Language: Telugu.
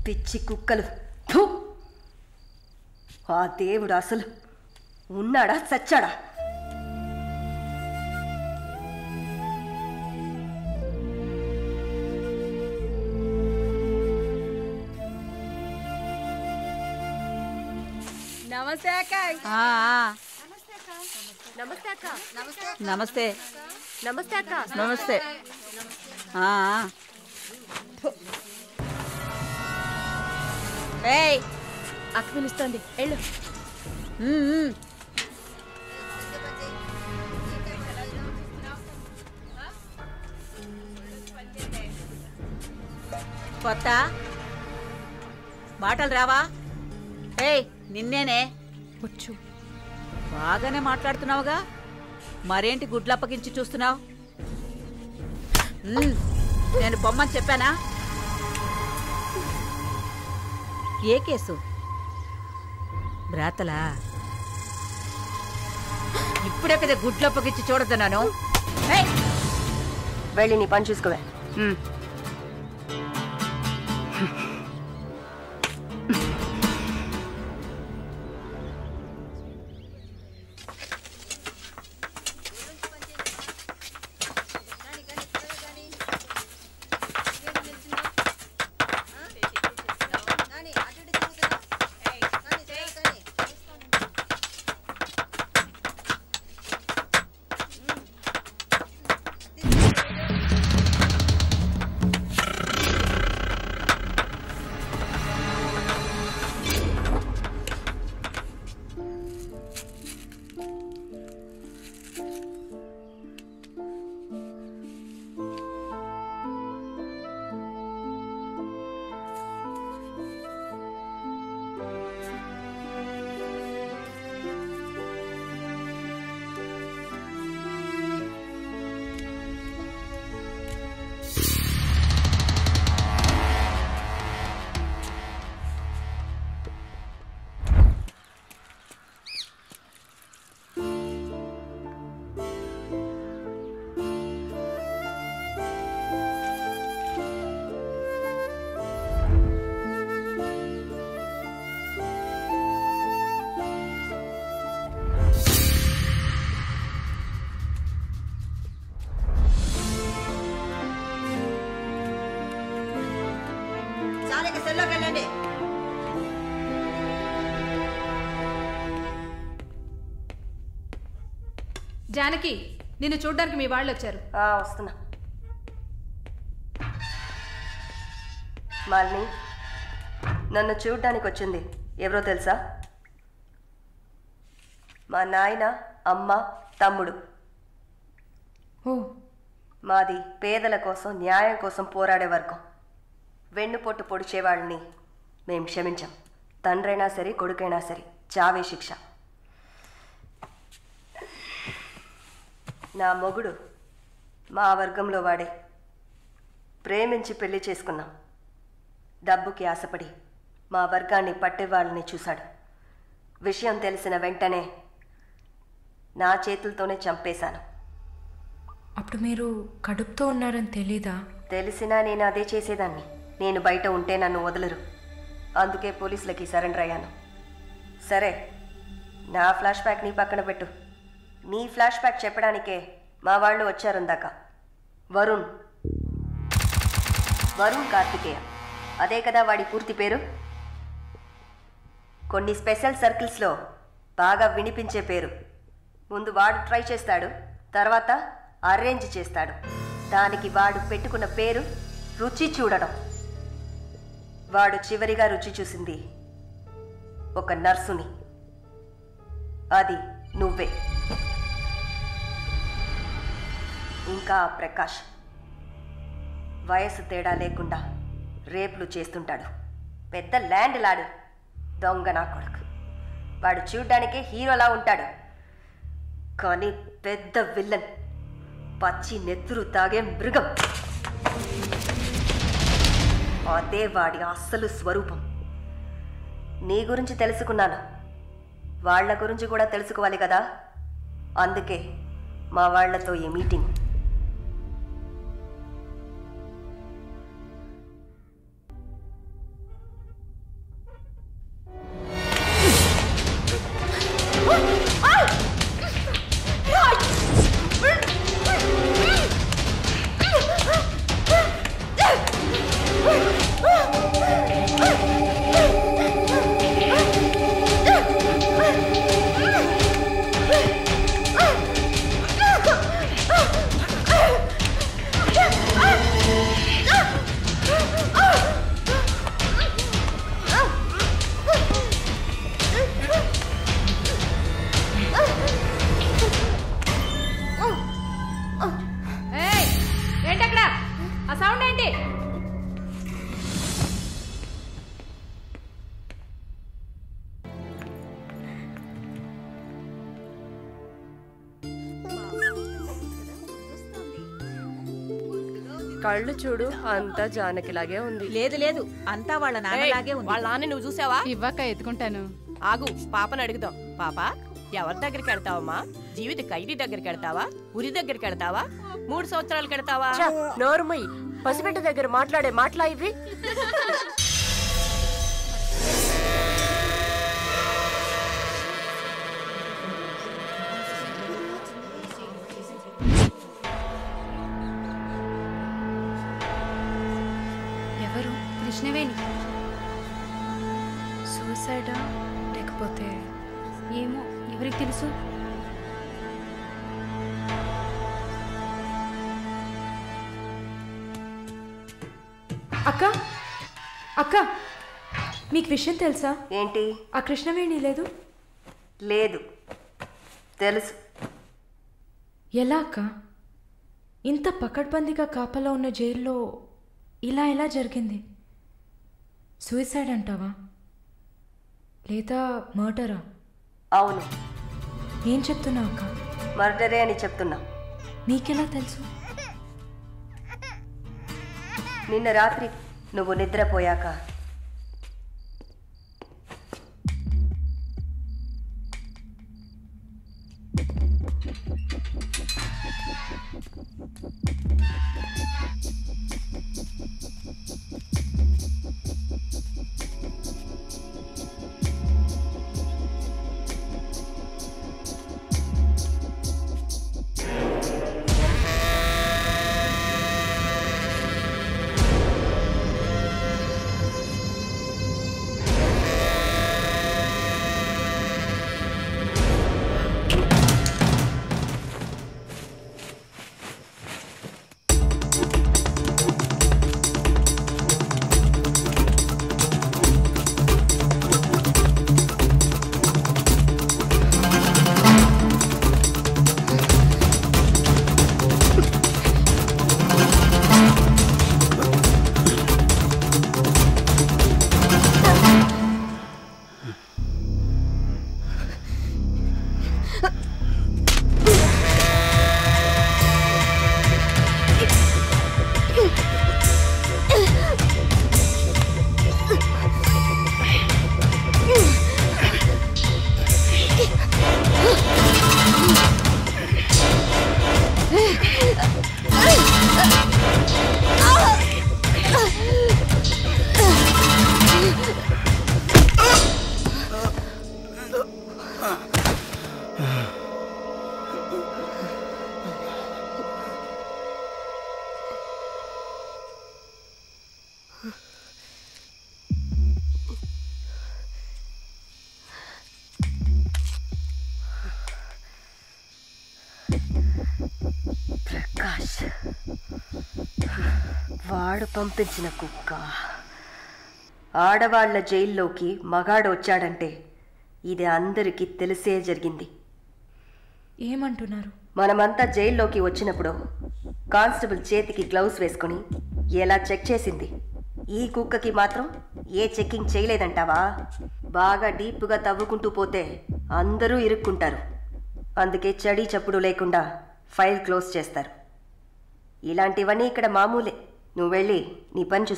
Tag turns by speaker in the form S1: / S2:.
S1: పిచ్చి కుక్కలు. ఆ దేవుడు అసలు ఉన్నాడా చచ్చాడా?
S2: నమస్తే అక్క.
S1: నమస్తే అక్క.
S2: నమస్తే
S1: నమస్తే అక్క.
S2: నమస్తే. ఏయ్,
S1: అక్క పిలుస్తుంది, వెళ్ళు.
S2: కొత్త మాటలు రావా? ఏయ్, నిన్నేనే.
S1: వచ్చు.
S2: బాగానే మాట్లాడుతున్నావుగా, మరేంటి గుడ్లప్పగించి చూస్తున్నావు? నేను బొమ్మని చెప్పానా? ఏ కేసు? బ్రాతలా? ఇప్పుడే కదా గుడ్లప్పగించి చూడతున్నాను.
S1: వెళ్ళి నీ పని చూసుకోవే.
S3: జానకి, నిన్ను చూడ్డానికి మీ వాళ్ళు వచ్చారు.
S1: వస్తున్నా. మాలిని, నన్ను చూడ్డానికి వచ్చింది ఎవరో తెలుసా? మా నాయన, అమ్మ, తమ్ముడు. మాది పేదల కోసం, న్యాయం కోసం పోరాడే వర్గం. వెన్నుపోటు పొడిచేవాళ్ళని మేం క్షమించాం. తండ్రైనా సరే, కొడుకైనా సరే, చావే శిక్ష. నా మొగుడు మా వర్గంలో వాడే. ప్రేమించి పెళ్లి చేసుకున్నాం. డబ్బుకి ఆశపడి మా వర్గాన్ని పట్టేవాళ్ళని చూశాడు. విషయం తెలిసిన వెంటనే నా చేతులతోనే చంపేశాను.
S4: అప్పుడు మీరు కడుపుతో ఉన్నారని తెలీదా?
S1: తెలిసినా నేను అదే చేసేదాన్ని. నేను బయట ఉంటే నన్ను వదలరు. అందుకే పోలీసులకి సరెండర్ అయ్యాను. సరే, నా ఫ్లాష్ బ్యాక్ నీ పక్కన పెట్టు. నీ ఫ్లాష్ బ్యాక్ చెప్పడానికే మా వాళ్ళు వచ్చారుందాక. వరుణ్ కార్తికేయ, అదే కదా వాడి పూర్తి పేరు. కొన్ని స్పెషల్ సర్కిల్స్లో బాగా వినిపించే పేరు. ముందు వాడు ట్రై చేస్తాడు, తర్వాత అరేంజ్ చేస్తాడు. దానికి వాడు పెట్టుకున్న పేరు రుచి చూడడం. వాడు చివరిగా రుచి చూసింది ఒక నర్సుని. అది నువ్వే. ఇంకా ప్రకాష్ వయసు తేడా లేకుండా రేపులు చేస్తుంటాడు. పెద్ద ల్యాండ్ లాడు. దొంగ నా కొడుకు. వాడు చూడ్డానికే హీరోలా ఉంటాడు, కానీ పెద్ద విల్లన్. పచ్చి నెత్తురు తాగే మృగం. అదే వాడి అస్సలు స్వరూపం. నీ గురించి తెలుసుకున్నాను, వాళ్ళ గురించి కూడా తెలుసుకోవాలి కదా. అందుకే మా వాళ్లతో ఈ మీటింగ్. కళ్ళు చూడు అంతా జానకిలాగే ఉంది.
S2: లేదు లేదు, అంతా వాళ్ళ నాన్నలాగే ఉంది.
S5: వాళ్ళ నాన్న నువ్వు చూసావా?
S3: ఇవ్వక ఎత్తుకుంటాను.
S5: ఆగు, పాపను అడుగుదాం. పాప, ఎవరి దగ్గరికి వెళ్తావమ్మా? జీవిత ఖైదీ దగ్గరికి వెళ్తావా? ఉరి దగ్గరికి వెళ్తావా? 3 సంవత్సరాలకు వెళ్తావా?
S1: నోరుమయ్యి, పసిబిడ్డ దగ్గర మాట్లాడే మాటలా ఇవి?
S4: ఎవరు?
S3: కృష్ణవేణి.
S4: సూసైడా లేకపోతే?
S3: ఏమో, ఎవరికి తెలుసు?
S4: అక్క అక్క, మీకు విషయం తెలుసా?
S1: ఏంటి?
S4: ఆ కృష్ణవేణి లేదు.
S1: లేదు, తెలుసు.
S4: ఎలా అక్క? ఇంత పకడ్బందీగా కాపలా ఉన్న జైల్లో ఇలా ఎలా జరిగింది? సూసైడ్ అంటావా లేదా మర్డరా?
S1: అవును,
S4: ఏం చెప్తున్నావు అక్క?
S1: మర్డరే అని చెప్తున్నా.
S4: నీకెలా తెలుసు?
S1: నిన్న రాత్రి నువ్వు నిద్రపోయాక ప్రకాష్ వాడు పంపించిన కుక్క. ఆడవాళ్ల జైల్లోకి మగాడు వచ్చాడంటే ఇది అందరికీ తెలిసే జరిగింది.
S4: ఏమంటున్నారు?
S1: మనమంతా జైల్లోకి వచ్చినప్పుడు కానిస్టేబుల్ చేతికి గ్లౌస్ వేసుకుని ఎలా చెక్ చేసింది. ఈ కుక్కకి మాత్రం ఏ చెక్కింగ్ చేయలేదంటావా? బాగా డీప్గా తవ్వుకుంటూ పోతే అందరూ ఇరుక్కుంటారు. అందుకే చడి చప్పుడు లేకుండా ఫైల్ క్లోజ్ చేస్తారు. ఇలాంటివన్నీ ఇక్కడ మామూలే. నువ్వు వెళ్ళి నీ పని చూసుకో.